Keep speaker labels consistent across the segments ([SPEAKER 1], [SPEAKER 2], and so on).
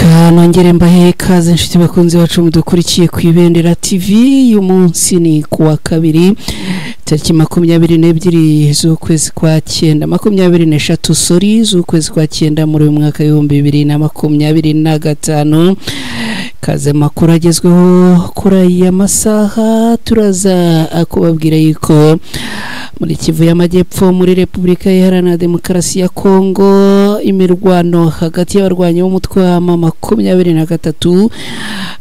[SPEAKER 1] reka nongere mbahe kaze inshuti bakunze bacu mudukurikiye ku Ibendera TV. uyu munsi ni kuwa kabiri tariki 22 z'ukwezi kwa 9 23 sori z'ukwezi kwa 9 muri uyu mwaka wa 2025. kaze makuru agezweho kuri aya masaha turaza kubabwira yuko muri Kivu y'Amajyepfo muri Repubulika Iharanira Demokarasi ya Kongo imirwano hagati y'abarwanyi b'umutwe wa M23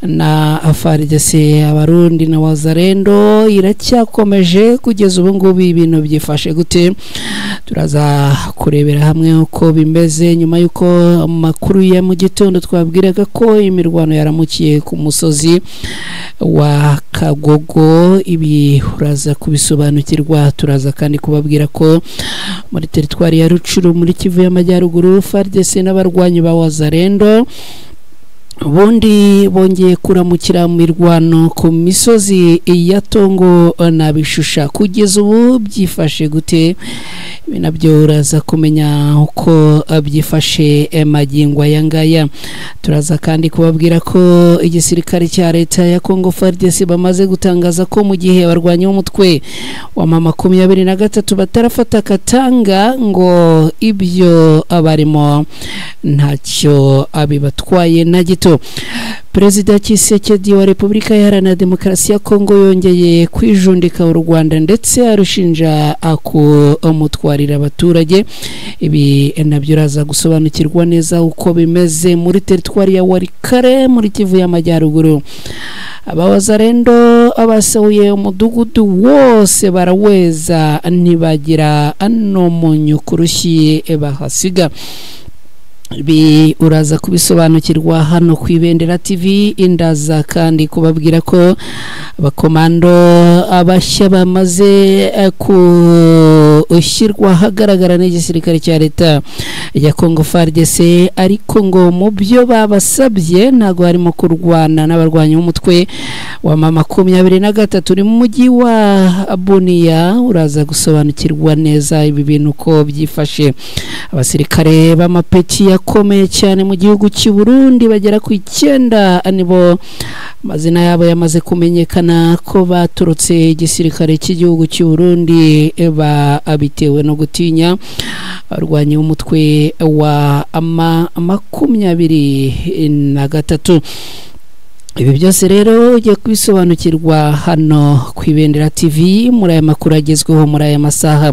[SPEAKER 1] na FARDC abarundi na Wazalendo iracyakomeje kugeza ubu ngubu ibintu byifashe gute. Turaza kurebera hamwe uko bimeze nyuma yuko makuru ya mu gitondo twabwiraga ko imirwano yaramukiye ku musozi wa Kagogo. Ibi uraza kubisobanukirwa. Turaza kandi kubabwira ko muri teritwari ya Rucuru muri Kivu y'Amajyaruguru FARDC n'abarwanyi ba Wazalendo ubundi bongeye kuramukira mu mirwano ku misozi ya Tongo na Bishusha. kugeza ubu byifashe gute nabyo uraza kumenya uko byifashe magingo yangaya. turaza kandi kubabwira ko igisirikare cya leta ya Kongo FARDC bamaze gutangaza ko mu gihe abarwanyi b'umutwe wa M23 batarafata Katanga ngo ibyo abarimo ntacyo abibatwaye na gito. Perezida Tshisekedi wa Repubulika Iharanira Demokarasi ya Kongo yongeye kwijundika u Rwanda ndetse arushinja kumutwarira abaturage. Ibi nabyo uraza gusobanukirwa neza uko bimeze muri teritwari ya Walikale muri Kivu y'Amajyaruguru. Abawazalendo abasahuye umudugudu wose baraweza ntibagira ano munyukurushye bahasiga. Bi uraza kubisobanukirwa hano ku Ibendera TV. Indaza kandi kubabwira ko abakomando abashya bamaze ushyirwa hagaragara n'igisirikare cya leta ya Kongo FARDC, ariko ngo mu byo babasabye ntago harimo kurwana n'abarwanyi b'umutwe wa M23 uri mu mujyi wa Bunia. uraza gusobanukirwa neza ibi bintu ko byifashe. Abasirikare b'amapeti yakomeye cyane mu gihugu cy'u Burundi bagera ku 9 nibo amazina yabo yamaze kumenyekana ko baturutse igisirikare cy'igihugu cy'u Burundi bitewe no gutinya abarwanyi b'umutwe wa M23. Ibi byose rero ugiye kwisobanukirwa hano ku Ibendera TV muri aya makuru agezweho muri aya masaha.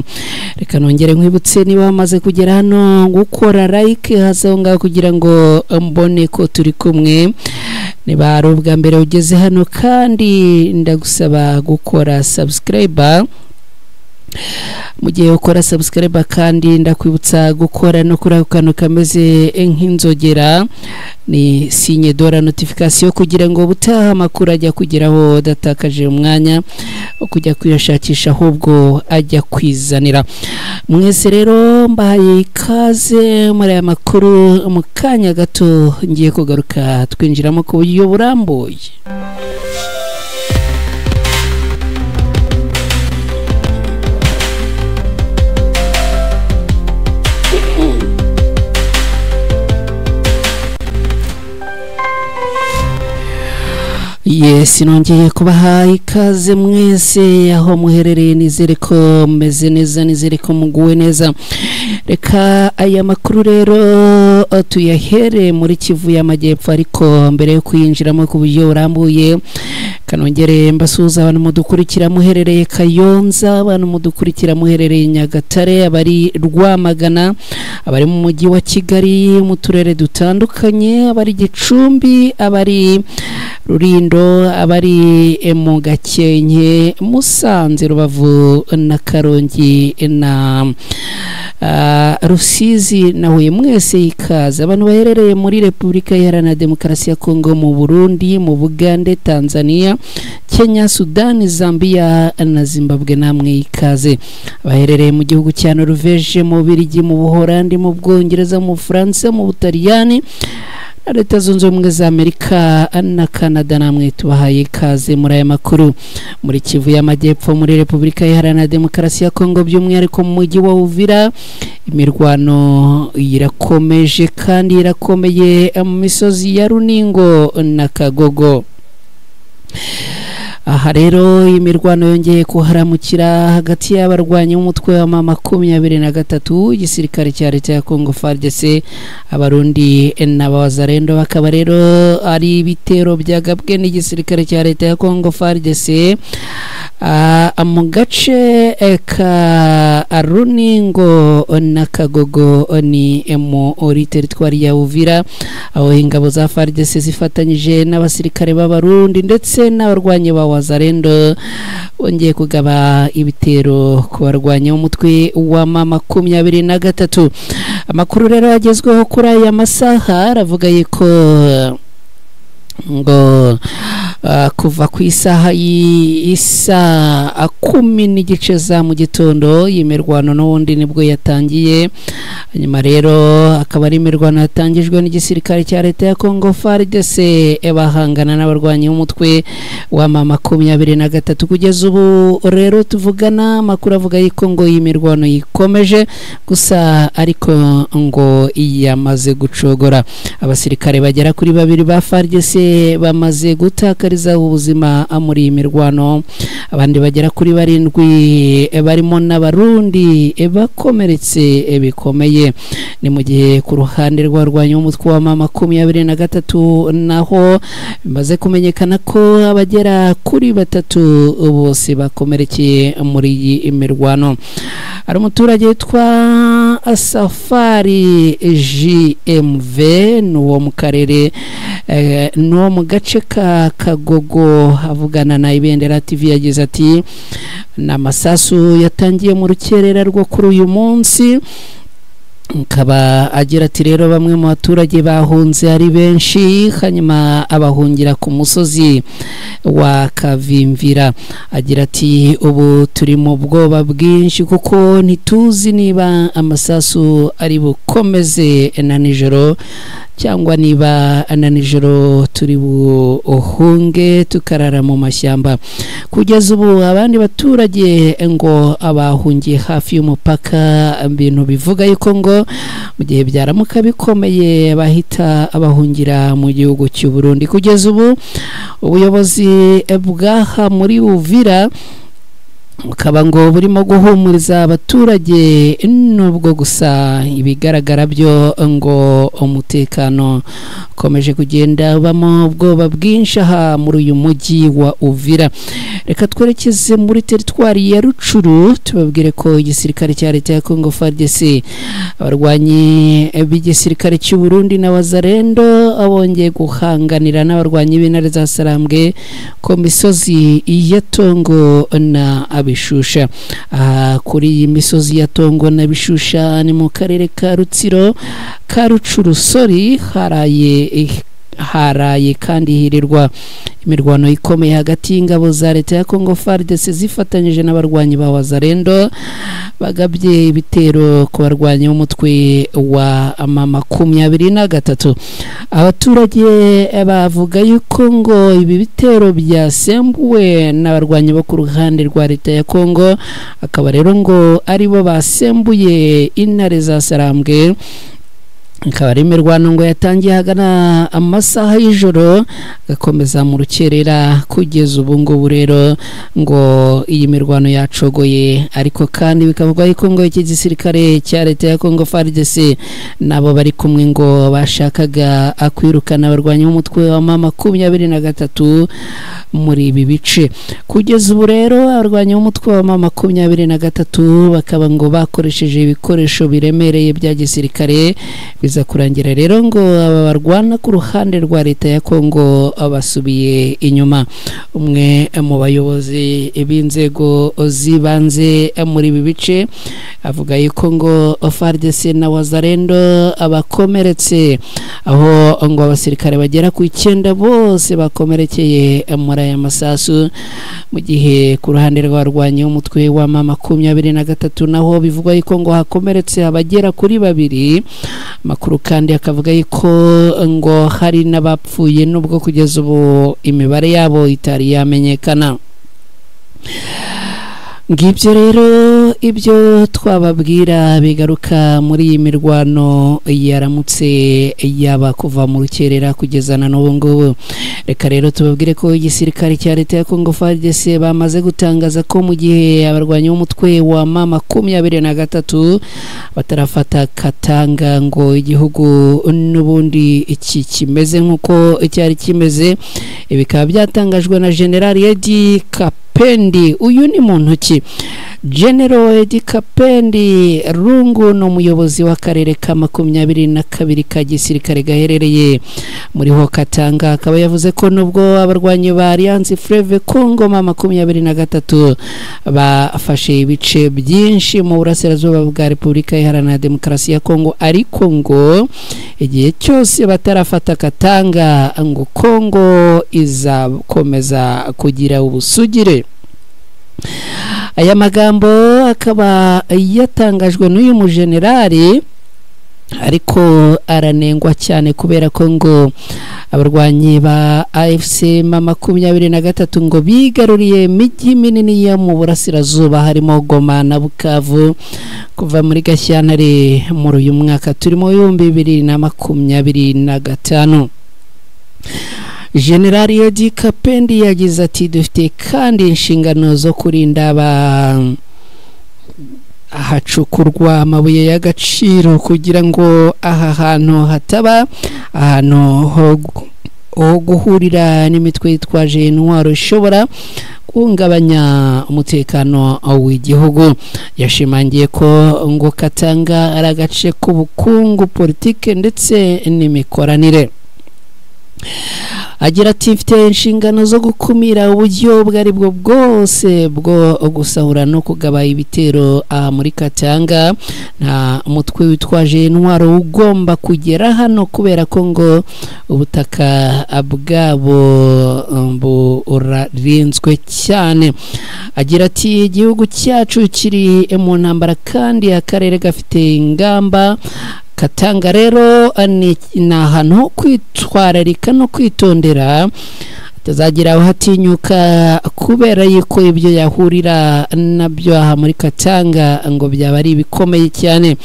[SPEAKER 1] Reka nongere nkwibutse niba wamaze kugera hano gukora like hazonga kugira ngo mbone ko turi kumwe. Niba ari ubwa mbere ugeze hano kandi ndagusaba gukora subscribe. mu gihe ukora subscribe kandi ndakwibutsa gukora no kuri akano kameze nk'inzogera ni signe dora notification kugira ngo butaha makuru ajya kugeraho datakaje umwanya kujya kuyashakisha ahubwo ajya kwizanira. Mwese rero mbahaye ikaze muri aya makuru. mu kanya gato ngiye kugaruka twinjiramo ku buryo burambuye. Yes, nongeye kubaha ikaze mwese aho muherereye. nizere ko meze neza, nizere ko muguwe neza. Reka aya makuru rero tuyahere muri Kivu y'Amajyepfo, ariko mbere yo kuyinjiramo ku buryo burambuye kanongere mbasuhuza abantu mudukurikira muherereye Kayonza, abantu mudukurikira muherereye Nyagatare, abari Rwamagana, abari mu mujyi wa Kigali, mu turere dutandukanye, abari Gicumbi, abari Rurindo, abari mu Gakenke, Musanze, Rubavu na Karongi na Rusizi na Huye. mwese ikaze. abantu baherereye muri Repubulika Iharanira Demokarasi ya Kongo, mu Burundi, mu Bugande, Tanzania, Kenya, Sudani, Zambia na Zimbabwe namwe ikaze. abaherereye mu gihugu cya Norvège, mu Bubiligi, mu Buholandi, mu Bwongereza, mu France, mu Butaliyani Leta Zunze Ubumwe za Amerika na Canada namwe tubahaye ikaze muri aya makuru. Muri Kivu y'Amajyepfo muri Repubulika Iharanira Demokarasi ya Kongo by'umwihariko mu mujyi wa Uvira, imirwano irakomeje kandi irakomeye mu misozi ya Runingo na Kagogo. Aha rero imirwano yongeye kuharamukira hagati y'abarwanyi b'umutwe wa M23 igisirikare cya leta ya Kongo FARDC, abarundi n'abazarendo. Bakaba rero ari ibitero byagabwe n'igisirikare cya leta ya Kongo FARDC mu gace ka Runingo na Kagogo ni muri teritwari ya Uvira, aho ingabo za FARDC zifatanyije n'abasirikare b'abarundi ndetse n'abarwanyi ba wazarendo bongeye kugaba ibitero ku barwanyi b'umutwe wa M23. Amakuru rero agezweho kuri aya masaha aravuga yuko ngo kuva ku isaha y'isa 10 za mu gitondo yimirwano n'ubundi nibwo yatangiye. Nyuma rero akaba ari imirwano yatangijwe n'igisirikare cya leta ya Kongo FARDC bahangana n'abarwanyi b'umutwe wa M23. Kugeza ubu rero tuvugana amakuru avuga yuko ngo iyi mirwano yikomeje, gusa ariko ngo yamaze gucogora. Abasirikare bagera kuri 2 ba FARDC bamaze gutakariza ubuzima muri iyi mirwano, abandi bagera kuri 7 barimo n'abarundi bakomeretse bikomeye. Ni mu gihe ku ruhande rw'abarwanyi b'umutwe wa M23 naho bimaze kumenyekana ko abagera kuri 3 bose bakomerekeye muri iyi mirwano. Ari umuturage witwa Safari JMV n'uwo mu karere no mu gace ka Kagogo avugana na Ibendera TV yagize ati n'amasasu yatangiye mu rukerera rwo kuri uyu munsi. Kaba agira ati rero bamwe mu baturage bahunze ari benshi, hanyuma abahungira ku musozi wa Kavimvira. Agira ati ubu turi mu bwoba bwinshi kuko ntituzi niba amasasu ari bukomeze na nijoro cyangwa niba na nijoro turi buhunge tukarara mu mashyamba. Kugeza ubu abandi baturage ngo abahungiye hafi y'umupaka, ibintu bivuga yuko ngo mu gihe byaramuka bikomeye bahita abahungira mu gihugu cy'u Burundi. Kugeza ubu ubuyobozi bwaha muri Uvira ukaba ngo burimo guhumuriza abaturage, nubwo gusa ibigaragara byo ngo umutekano ukomeje kugenda ubamo ubwoba bwinshi aha muri uyu mujyi wa Uvira. Reka twerekeze muri teritwari ya Rucuru tubabwire ko igisirikare cya leta ya Kongo FARDC, abarwanyi b'igisirikare cy'u Burundi n'abazarendo abongeye guhanganira n'abarwanyi b'intare za Sarambwe ku misozi ya Tongo na Bishusha. Kuri iyi misozi ya Tongo na Bishusha ni mu karere ka Rutsiro ka Rucuru haraye kandi hirirwa imirwano ikomeye hagati y'ingabo za leta ya Kongo FARDC zifatanyije n'abarwanyi ba wazarendo bagabye ibitero ku barwanyi b'umutwe wa M23. Abaturage bavuga yuko ngo ibi bitero byasembuwe n'abarwanyi bo ku ruhande rwa leta ya Kongo, akaba rero ngo aribo basembuye intare za Sarambwe. Akaba ari imirwano ngo yatangiye hagana amasaha y'ijoro gakomeza mu rukerera. Kugeza ubu ngubu rero ngo iyi mirwano yacogoye, ariko kandi bikavuga yuko ngo iki gisirikare cya leta ya Kongo FARDC nabo bari kumwe ngo bashakaga kwirukana abarwanyi b'umutwe wa M23 muri ibi bice. Kugeza ubu rero abarwanyi b'umutwe wa M23 bakaba ngo bakoresheje ibikoresho biremereye bya gisirikare, biza kurangira rero ngo aba barwana ku ruhande rwa leta ya Kongo abasubiye inyuma. Umwe mu bayobozi b'inzego zibanze muri ibi bice avuga yuko ngo FARDC na wazarendo abakomeretse, aho ngo abasirikare bagera ku 9 bose bakomerekeye muri aya masasu, mu gihe ku ruhande rw'abarwanyi umutwe wa M23 naho bivugwa yuko ngo hakomeretse abagera kuri 2. makuru kandi akavuga yuko ngo hari n'abapfuye nubwo kugeza ubu imibare yabo itari yamenyekana. Ngibyo rero ibyo twababwira bigaruka muri iyi mirwano yaramutse yaba kuva mu rukerera kugezana n'ubu ngubu. Reka rero tubabwire ko igisirikare cya leta ya Congo FARDC bamaze gutangaza ko mu gihe abarwanyi b'umutwe wa M23 batarafata Katanga ngo igihugu n'ubundi iki kimeze nk'uko cyari kimeze. Bikaba byatangajwe na General Edi Kapendi. Uyu ni muntu ki? General Edi Kapendi Rungu no umuyobozi w'akarere ka 22 ka gisirikare gaherereye muri ho Katanga. Akaba yavuze ko nubwo abarwanyi ba Alliance Fleuve Congo M23 bafashe ibice byinshi mu burasirazuba bwa Repubulika Iharanira Demokarasi ya Congo, ariko ngo igihe cyose batarafata Katanga ngo Congo izakomeza kugira ubusugire. Aya magambo akaba yatangajwe n'uyu mujenerali, ariko aranengwa cyane kubera ko ngo abarwanyi ba AFC M23 ngo bigaruriye imijyi minini yo mu burasirazuba harimo Goma na Bukavu kuva muri Gashyantare muri uyu mwaka turimo 2025. General Edi Kapendi yagize ati dufite kandi inshingano zo kurinda ahacukurwa amabuye y'agaciro kugira ngo aha hantu hataba ahantu ho guhurira n'imitwe yitwaje intwaro ishobora guhungabanya umutekano w'igihugu. Yashimangiye ko ngo Katanga ari agace k'ubukungu, politike ndetse n'imikoranire. Agira ati mfite inshingano zo gukumira uburyo bwari bwo bwose bwo gusahura no kugaba ibitero muri Katanga. Nta umutwe witwaje intwaro ugomba kugera hano kubera ko ngo ubutaka bwabo burarinzwe cyane. Agira ati igihugu cyacu kiri mu ntambara kandi akarere gafite ingamba. Katanga rero ni ahantu kwitwararika no kwitondera, atazagira aho hatinyuka kubera yuko ibyo yahurira nabyo aha muri Katanga ngo byaba ari bikomeye cyane.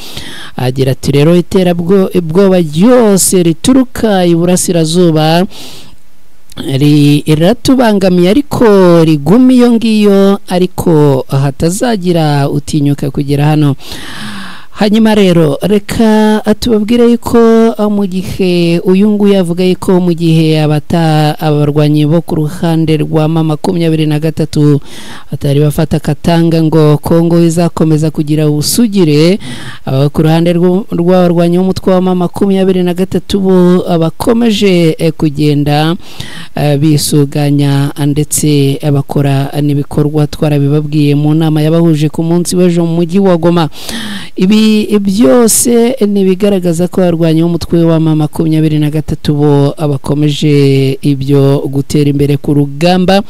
[SPEAKER 1] Agira ati rero iterabwoba ryose rituruka iburasirazuba riratubangamiye ariko riguma iyo ngiyo, ariko hatazagira utinyuka kugera hano. Hanyuma rero reka atubabwire yuko mu gihe uyu nguyu yavuga yuko mu gihe abarwanyi bo ku ruhande rwa M23 batari bafata Katanga ngo Congo izakomeza kugira ubusugire, ku ruhande rw'abarwanyi b'umutwe wa M23 bo bakomeje kugenda bisuganya ndetse bakora n'ibikorwa twarabibabwiye mu nama yabahuje ku munsi w'ejo mu mujyi wa Goma. Ibi byose nibigaragaza ko abarwanyi b'umutwe wa M23 bo abakomeje ibyo gutera imbere ku rugamba.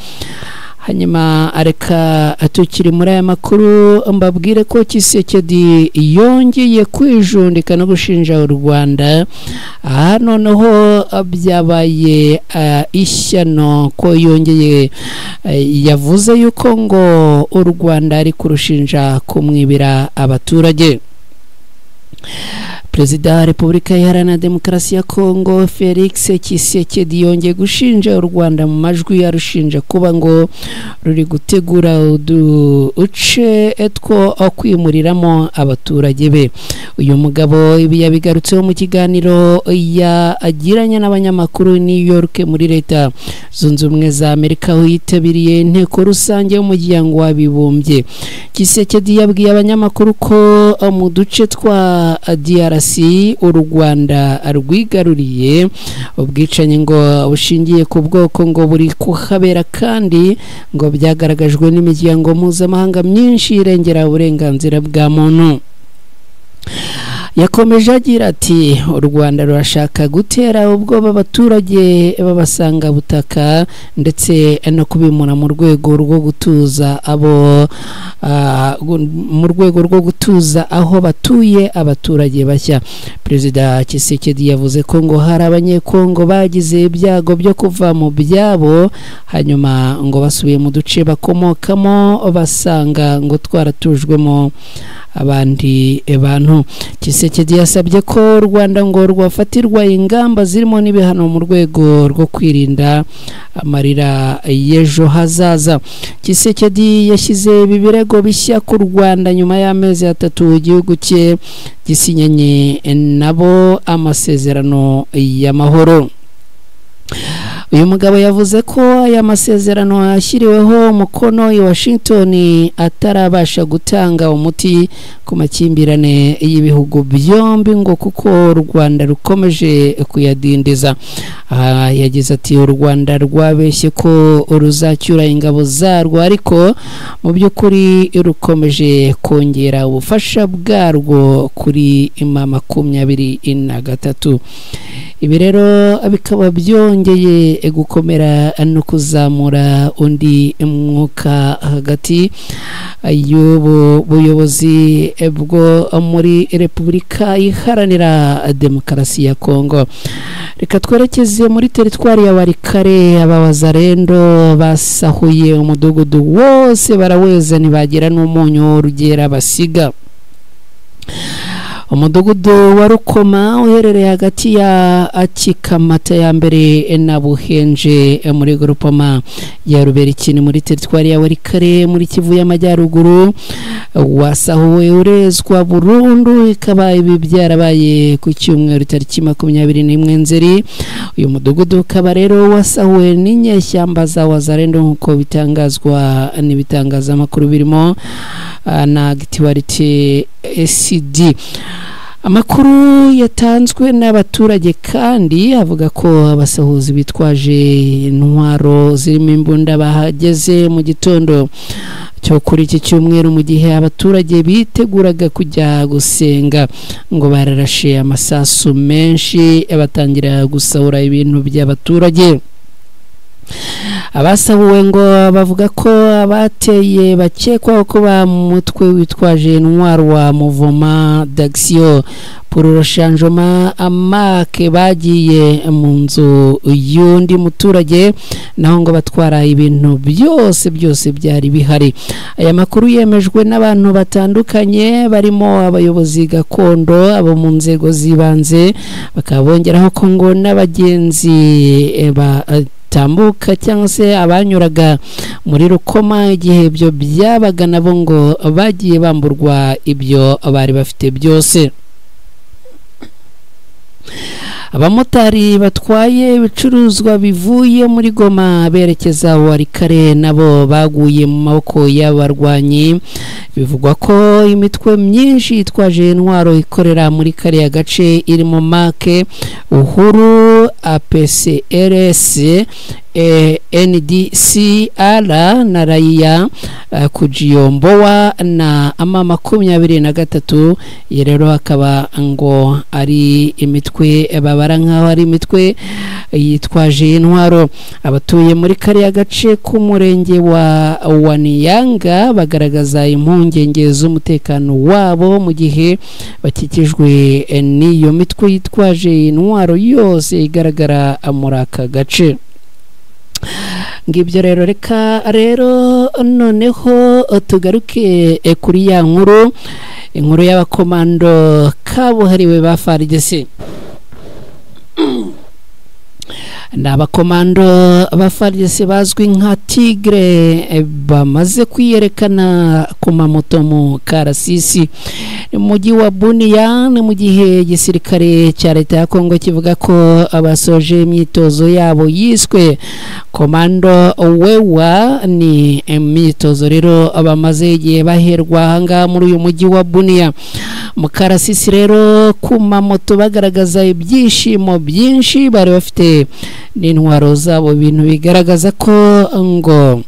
[SPEAKER 1] Hanyuma areka atukiri muri aya makuru mbabwire ko Tshisekedi yongeye kwijundika no gushinja u Rwanda. Noneho byabaye ishyano ko yongeye yavuze yuko ngo u Rwanda ari kurushinja kumwibira abaturage. Perezida wa Repubulika Iharanira Demokarasi ya Congo Felix Tshisekedi yongeye gushinja u Rwanda mu majwi arushinja kuba ngo ruri gutegura uduce two kwimuriramo abaturage be. Uyu mugabo ibi yabigarutseho mu kiganiro yagiranye n'abanyamakuru New York muri Leta Zunze Ubumwe za Amerika aho yitabiriye inteko rusange y'umuryango w'abibumbye. Tshisekedi yabwiye abanyamakuru ko mu duce twa DRC u Rwanda rwigaruriye ubwicanyi ngo bushingiye ku bwoko ngo buri kuhabera kandi ngo byagaragajwe n'imiryango mpuzamahanga myinshi irengera uburenganzira bwa muntu. yakomeje agira ati u Rwanda rurashaka gutera ubwoba abaturage babasanga butaka ndetse no kubimura mu rwego rwo gutuza aho batuye abaturage bashya. Perezida Tshisekedi yavuze ko ngo hari abanyekongo bagize ibyago byo kuva mu byabo hanyuma ngo basubiye mu duce bakomokamo basanga ngo twaratujwemo abandi bantu. Tshisekedi yasabye ko u Rwanda ngo rwafatirwa ingamba zirimo n'ibihano mu rwego rwo kwirinda amarira y'ejo hazaza. Tshisekedi yashyize ibi birego bishya ku Rwanda nyuma y'amezi 3 igihugu cye gisinyanye nabo amasezerano y'amahoro. Uyu mugabo yavuze ko aya masezerano yashyiriweho umukono i Washington atarabasha gutanga umuti ku makimbirane y'ibihugu byombi ngo kuko u Rwanda rukomeje kuyadindiza. Yagize ati u Rwanda rwabeshye ko ruzacyura ingabo zarwo ariko mu by'ukuri rukomeje kongera ubufasha bwarwo kuri M23. Ibi rero bikaba byongeye gukomera no kuzamura undi mwuka hagati y'ubu buyobozi bwo muri Repubulika Iharanira Demokarasi ya Kongo. Reka twerekeze muri teritwari ya Warikare. Abawazarendo basahuye umudugudu wose baraweza ntibagera n'umunyu rugera basiga. Umudugudu wa Rukoma uherereye hagati ya Kikamata ya mbere na Buhenje muri groupement ya Ruberikini muri teritwari ya Warikare muri Kivu y'Amajyaruguru wasahuwe urezwa burundu. Ikaba ibi byarabaye ku cyumweru tariki 21 Nzeri. Uyu mudugudu ukaba rero wasahuwe n'inyeshyamba za Wazarendo nkuko bitangazwa n'ibitangazamakuru birimo na Activity SCD. Amakuru yatanzwe n'abaturage kandi avuga ko abasahuzi bitwaje intwaro zirimo imbunda bahageze mu gitondo cyo kuri iki cyumweru mu gihe abaturage biteguraga kujya gusenga ngo bararashe amasasu menshi batangira gusahura ibintu by'abaturage. Abasahuwe ngo bavuga ko abateye bakekwaho kuba mutwe witwaje intwaro wa Mouvement d'Action pour le Changement amake bagiye mu nzu y'undi muturage naho ngo batwara ibintu byose byari bihari. Aya makuru yemejwe n'abantu batandukanye barimo abayobozi gakondo abo mu nzego zibanze bakabongeraho ko ngo n'abagenzi tambuka cyangwa se abanyuraga muri Rukoma igihe byo byabaga nabo ngo bagiye bamburwa ibyo bari bafite byose. Abamotari batwaye ibicuruzwa bivuye muri Goma berekeza Warikare nabo baguye mu maboko y'abarwanyi. Bivugwa ko imitwe myinshi itwaje intwaro ikorera muri kariya gace irimo Make, Uhuru, APCRS, NDCR na Raia, Kujiyombowa na M23. Rero akaba ngo ari imitwe babara nkaho ari imitwe yitwaje intwaro. Abatuye muri kariya gace k'umurenge wa Waniyanga bagaragaza impungenge z'umutekano wabo mu gihe bakikijwe n'iyo mitwe yitwaje intwaro yose igaragara muri aka gace. Ngibyo rero reka rero noneho tugaruke kuri ya inkuru y'abakomando kabuhariwe ba FARDC. N'abakomando ba FARDC bazwi nka Tigre bamaze kwiyerekana ku mamoto mu Karasisi mujyi wa Bunia mu gihe gisirikare cya leta ya Kongo kivuga ko abasoje imyitozo yabo yiswe Komando Wewa. Ni imyitozo rero abamaze igihe baherwa hanga muri uyu mujyi wa Bunia mu Karasisi. Rero ku mamoto bagaragaza ibyishimo byinshi bari bafite n'intwaro zabo, bintu bigaragaza ko ngo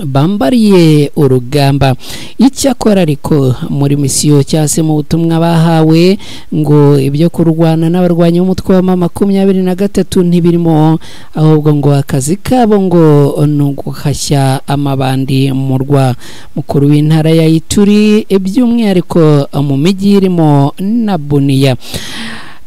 [SPEAKER 1] bambariye urugamba. Icyakora ariko muri misiyo cyase mu butumwa bahawe ngo ibyo kurwana n'abarwanyi b'umutwe wa M23 ntibirimo, ahubwo ngo akazi kabo ngo nuguhashya amabandi mu murwa mukuru w'intara ya Ituri, by'umwihariko mu mijyi irimo na Bunia.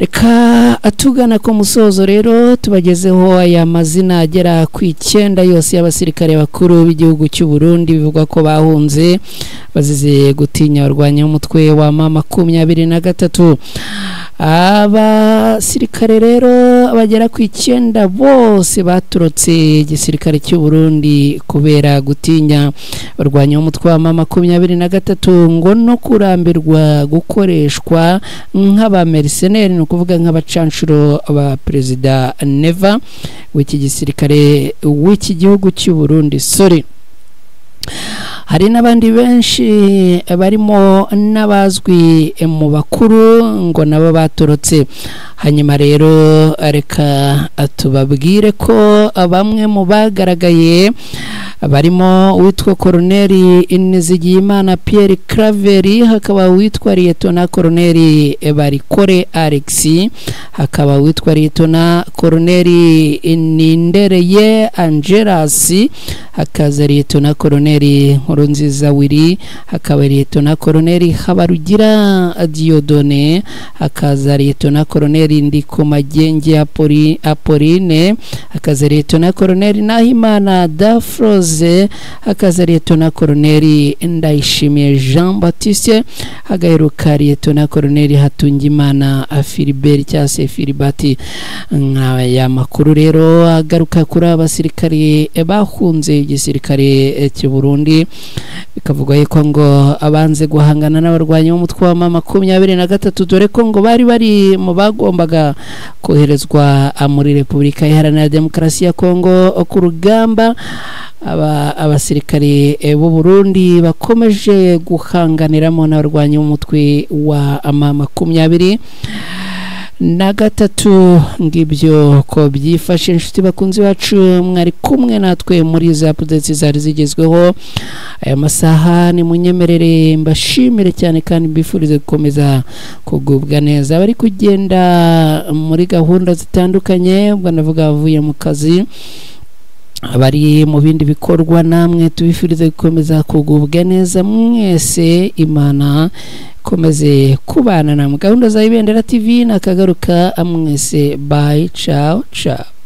[SPEAKER 1] Reka atugana ku musozo rero tubagezeho aya mazina agera ku 9 yose y'abasirikare bakuru b'igihugu cy'u Burundi bivugwa ko bahunze bazize gutinya abarwanya umutwe wa M23. Abasirikare rero bagera ku 9 bose baturutse igisirikare cy'u Burundi kubera gutinya abarwanya umutwe wa M23 ngo no kurambirwa gukoreshwa nk'abamercenaires, kuvuga nk'abacanshuro ba Perezida Neva w'iki gisirikare w'iki gihugu cy'u Burundi. Hari n'abandi benshi barimo n'abazwi mu bakuru ngo nabo batorotse. Hanyuma rero reka tubabwire ko bamwe mu bagaragaye barimo witwa Colonel Nizigiyimana Pierre Claver, hakaba witwa Lieutenant Colonel Barikore Alex, hakaba witwa Lieutenant Colonel Nindereye Angelas, hakaza Lieutenant Colonel Nkurunziza Willy, hakaba Lieutenant Colonel Habarugira Diodone, hakaza Lieutenant Colonel Ndikumagenge Apolline, hakaza Lieutenant Colonel Nahimana Dafroze, hakaza Lieutenant Colonel Ndayishimiye Jean Baptiste, hagaheruka Lieutenant Colonel Hatungimana Philibert cyase Philibert. Ya makuru rero agaruka kuri abasirikare bahunze igisirikare cy'u Burundi, bikavugwa yuko ngo abanze guhangana n'abarwanyi b'umutwe wa M23, dore ko ngo bari mu bagombaga koherezwa muri Repubulika Iharanira Demokarasi ya Kongo ku rugamba. Abasirikare b'u Burundi bakomeje guhanganiramo n'abarwanyi b'umutwe wa M23. Ngibyo ko byifashe inshuti bakunzi bacu, mwari kumwe natwe muri za updates zari zigezweho aya masaha. Ni munyemerere mbashimire cyane kandi mbifurize gukomeza kugubwa neza, bari kugenda muri gahunda zitandukanye, ubwo navuga bavuye mu kazi, abari mu bindi bikorwa, namwe tubifurize gukomeza kugubwa neza mwese. Imana komeze kubana na gahunda za Ibendera TV nakagaruka mwese. Bye, ciao ciao.